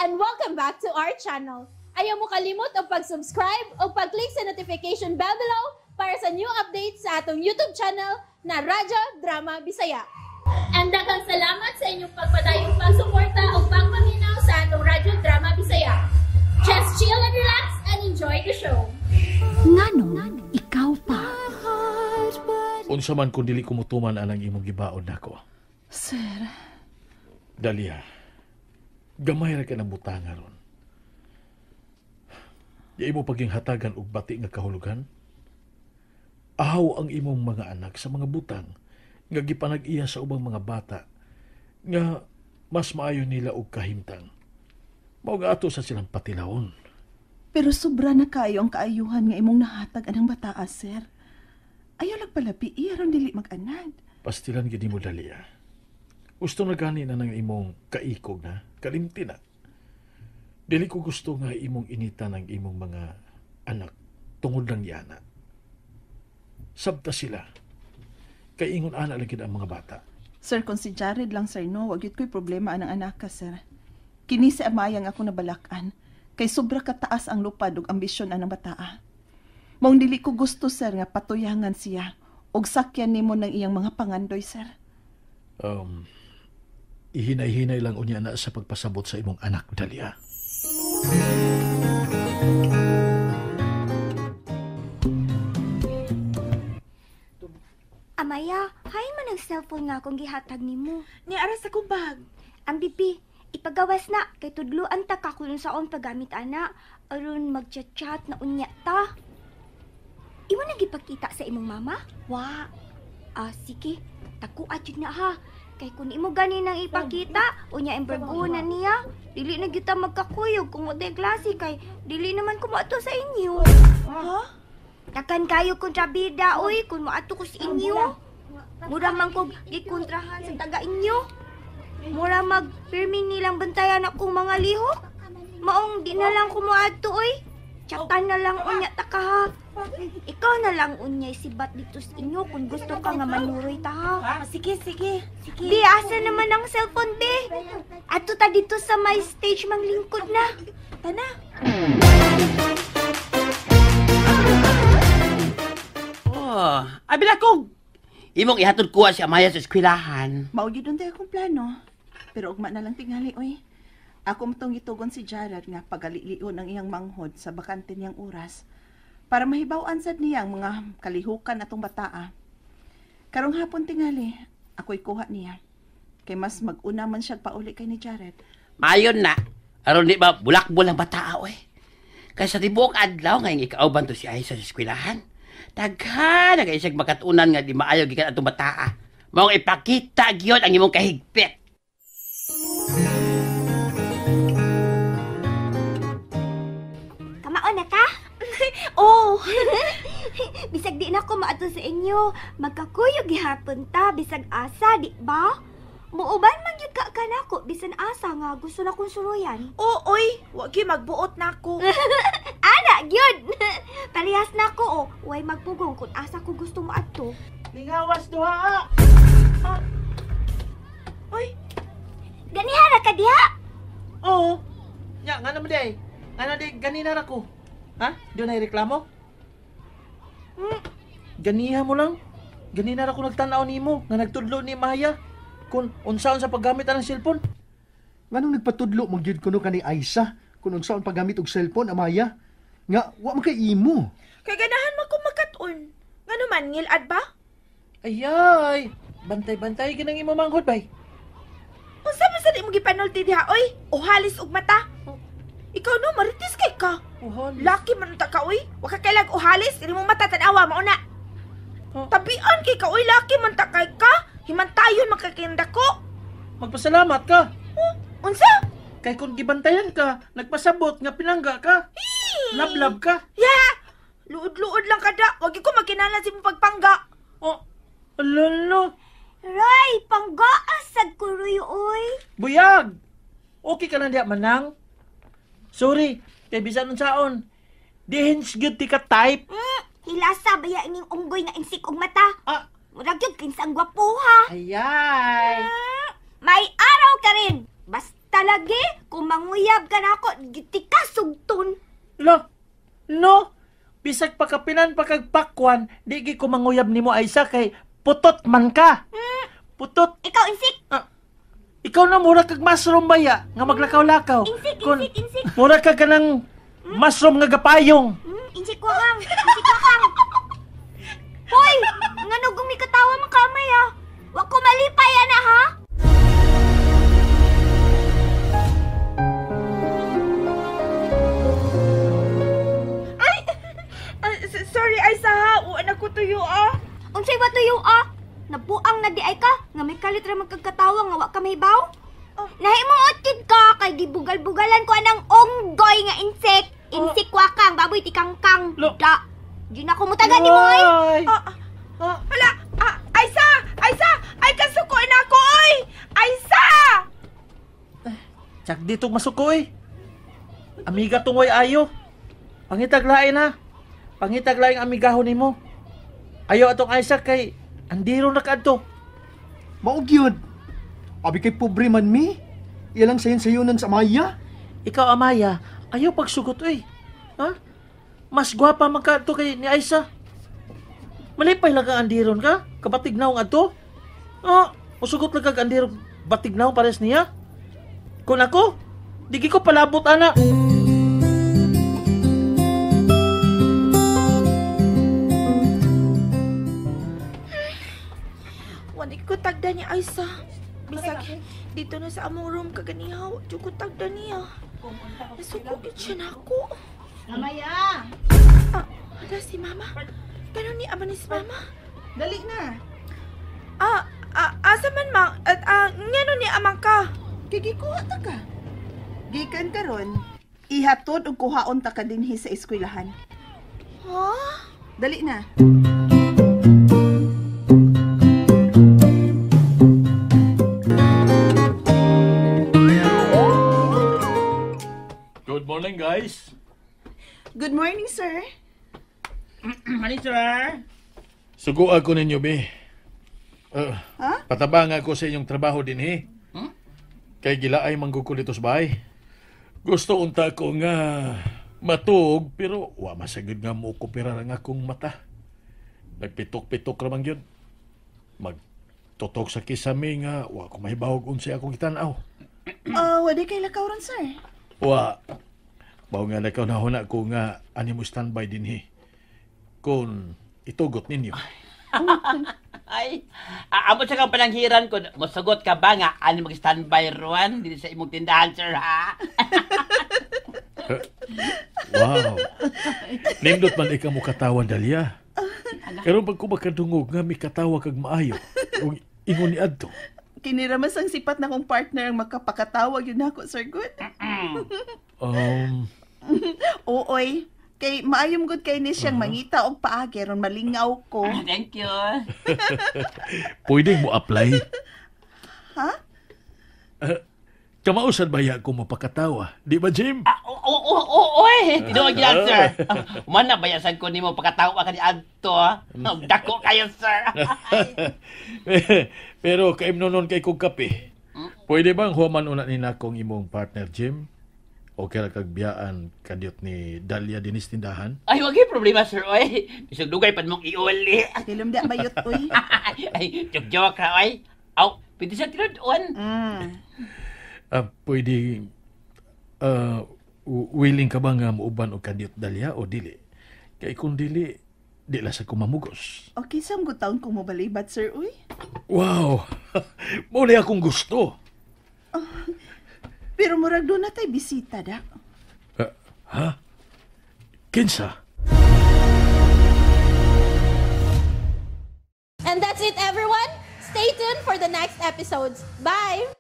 and welcome back to our channel. Ayaw mo kalimot o pag-subscribe o pag-click sa notification bell below para sa new updates sa atong YouTube channel na Radyo Drama Bisaya. And daghang salamat sa inyong pagpadayong pagsuporta o pagpaminaw sa atong Radyo Drama Bisaya. Just chill and relax and enjoy the show. Ngano, ikaw pa. Unsa man kung dili kumutuman anang imong gibaon nako. Sir. Dalia, gamay ra ka ng butanga ron. Di imo paging hatagan og bati nga kahulugan. Ahaw ang imong mga anak sa mga butang nga gipanag-iya sa ubang mga bata nga mas maayo nila og kahimtang. Mao nga ato sa silang patilawon. Pero sobra na kayo ang kaayuhan nga imong nahatag anang bataa, sir. Ayaw lang palapi, iyaron dili mag-anad. Pastilan gid mo, Dalia. Gusto na gani na ng imong kaikog na, kalimti na. Dili ko gusto nga imong initan ang imong mga anak tungod lang yana. Sabta sila. Kay ingon ana lagi ang mga bata. Sir, kung si Jared lang, sir, no, wag yun ko'y problema anang anak ka, sir. Kini si amayang ako nabalakan, kay sobra kataas ang lupad ug ambisyon anang bataa. Maong dili ko gusto, sir, nga patuyangan siya og sakyan nimo ng iyang mga pangandoy, sir. Ihinay-hinay lang unya na sa pagpasabot sa imong anak, Dalia. Amaya, hain man ang cellphone nga akong gihatag nimo. Ni aras akong bag. Ang bibi, ipagawas na kay tudluan ta ka kung saon paggamit ana aron magchat-chat na unya ta. Imo na gipakita sa imong mama? Wa. Sige. Takuat jud na ha. Kay kun imo gani nang ipakita, unya imbergunan niya. Dili na kita magkakuyog kung wala klase kay dili naman ko maato sa inyo. Ha? Takan kayo kontrabida, oy, kung maato ko sa inyo. Mura man ko gikontrahan sa taga inyo. Mura mag-firming nilang bantayan akong mga lihok. Maong di na lang ko maato, oy. Chatan na lang unya ta ka ha. Ikaw na lang unyay sibat dito sa inyo kung gusto ka nga manuroy ta ha. Sige. Di, asa naman ang cellphone, be? Ato ta dito sa may stage mang lingkod na. Tana. Oh, abila ko. Imong ihatod kuha si Amaya sa eskwelahan. Mao gyud unta akong plano. Pero ugma na lang tingali, oy. Ako matong gitugon si Jared nga pagalilion ang iyang manghod sa bakante niyang oras para mahibaw-an sad niyang mga kalihukan atong bataa. Karong hapon tingali, ako'y kuha niya. Kay mas mag-una man siya pauli kay ni Jared. Mayon na. Aron di ba bulakbol ang bataa, oy. Kaysa tibuok adlaw nga ikauban to si Aisa sa eskwelahan. Daghan nga isig makatunan nga di maayo gikan atong bataa. Maong ipakita gyud ang imong kahigpit. Kamaon na ka? Oh. Bisag di na ko maato sa inyo. Magkakuyog gihapon ta, bisag asa, di ba? Muuban man gyud ka kanako bisan asa nga gusto na kong suruyan. Oy, wag gyud magbuot nako. Ana, gyud. Parehas na ko, way magpugong kung asa ko gusto mo adto. Lingawas duha. Oy, Ganihara ka diha. Oo. Ya, nga naman day. Nga na day, ganina na ko. Ha? Doon na reklamo? Ganiha mo lang. Ganina na ko nagtanaw ni mo. Nga nagtudlo ni Maya. Kung unsaon sa paggamit ng cellphone. Nganong nagpatudlo mo gyud kuno kani Aisa kung unsaon paggamit og cellphone, Amaya? Nga wa man kay imo. kay ganahan man ko magkat-on. Ngano man ngilad ba? Ayay. Bantay-bantay ginang imo manghod bay. Unsa man sad imong gipanulti diha, oy? O halis og mata. Ikaw no, maritis kay ka. Laki man ta ka, oy. Wa ka kailag o halis, dili mo mata tan-awa mao na. Tabian kay ka, oy, laki man ta kay ka. Himantayon makakinda ko. Magpasalamat ka. Unsa? Kay kung gibantayan ka, nagpasabot nga pinangga ka. Lablab ka. Yeah! Luod-luod lang kada. Wag ko magkinalan si mong pagpangga. Oh, alala. Ray, panggaasag ko roy, oy. Buyag! Okay ka lang diya, manang? Sorry, kay bisan nun saon. Dihins gyud ti ka type. Hilasa baya ining unggoy nga insik og mata. Murag yun kinsang gwapuha. Ayay! May araw ka rin. Basta lagi, kung manguya uyab ka na ako. Gitika sugton. Lo, no. Bisag pakapinan pakagpakwan, di gi ko manguyab nimo Aisa kay putot man ka. Putot. Ikaw, insik. Ikaw na mura kag mushroom baya nga maglakaw-lakaw. Insik. Mura ka kanang mushroom nga gapayong. Insik wakang. Hoy, nga nugong mi katawa makamay ha. Wa ko malipay ana ha. Sorry, Aisa ha. Uwan ako tuyo ah. Unsay ba tuyo ah? Nabuang na di ay ka, nga may kalit ra magkagkatawa nga wa ka mahibaw. Nahimong otid ka, kay gibugal-bugalan ko anang onggoy nga insek. Insik wakang, baboy ti kangkang. Lo- Da. Di na ko mutagan ni mo oy. Ay. Hala, Aisa! Ay, kasuko na ako, oy! Aisa! Tsak dito masukoy. Amiga tungoy ayo. Pangitaglain na. Pangitaglain ang amigahon nimo. Ayo atong Aisa kay andiro na kadto. Maog yun. Abi kay pobre man mi. Ilang sayon-sayonan sa Maya. Ikaw Amaya, ayaw pagsugot eh. Ha? Mas gwapa man ka to kay ni Aisa. Malipay lang kang andiron ka? Kabatignaw nga to? Musugot lang kang andiron batignaw pares niya? Kung ako, di ko palabot ana. Wani ko tagda ni Aisa. Bisag, dito na sa among room kaganihaw. Diyo ko tagda niya. Nasugugit siya na ako. Amaya, Hala si Mama. Ganun ni ama ni si Mama. dali na. Asa man ma? Ngano ni amang ka? Kigikuha ta ka. Gikan karon, ihatod og kuhaon ta ka dinhi sa eskwelahan. Ha? Dali na. Good morning, guys. Good morning, sir. Sugo ako ninyo, be. Ha? Patabang ako sa inyong trabaho din, Kay gilaay manggukul dito sa bahay. Gusto unta ko nga matug, pero wa masagid nga mo kupira ang akong mata. Nagpitok-pitok ramang yun. Magtutok sa kisame nga, wa ko mahibawag unsay akong itanaw. Wadi kay lakaw ron, sir. Wa, baw nga nakaw na huna ko nga ani mo standby din, kung itugot ninyo. Ay, amo sa kang pananghiran ko, masugot ka ba nga, ano mag-standby ruan, dito sa imong tindahan, sir, ha? Wow. Nindot man ikaw mo katawa, Dalia. Pero pag ko makadungog nga may katawa kag maayo, o ingon ni Adto. Kiniramas ang sipat na kong partner ang makapakatawag yun ako, sir. Good. Ooy. Kay maayom gud kay ni siyang mangita og paagi ron malingaw ko. Thank you. Pwede mo apply. Ha? Kamausad ba ya ko mapakatawa? Di ba, Jim? Oy, tinuod yan, sir. Mana bayasan ko nimo pagkatawa ka ni Adto, ha? Dako kayo, sir. Pero kaimnonon kay kong kape. Pwede bang human una ni nakong imong partner, Jim? O kaya kagbiyaan kadyot ni Dalia dinis tindahan? Ay, wag yung problema, sir, oy. Bisag dugay pa mong iuli. Kilom da bayot, uy. Ay, joke-joke ka, oy. Aw, pwede siya tinuod. Pwede, willing ka ba nga muuban o kadyot Dalia o dili? Kaya kung dili, di lasa ko mamugos. Okay, sam ko taon kong mabalibat, sir, uy. Wow! Muli akong gusto. Pero murag doon na tayo bisita, dak. Ha? Kinsa? And that's it, everyone. Stay tuned for the next episodes. Bye!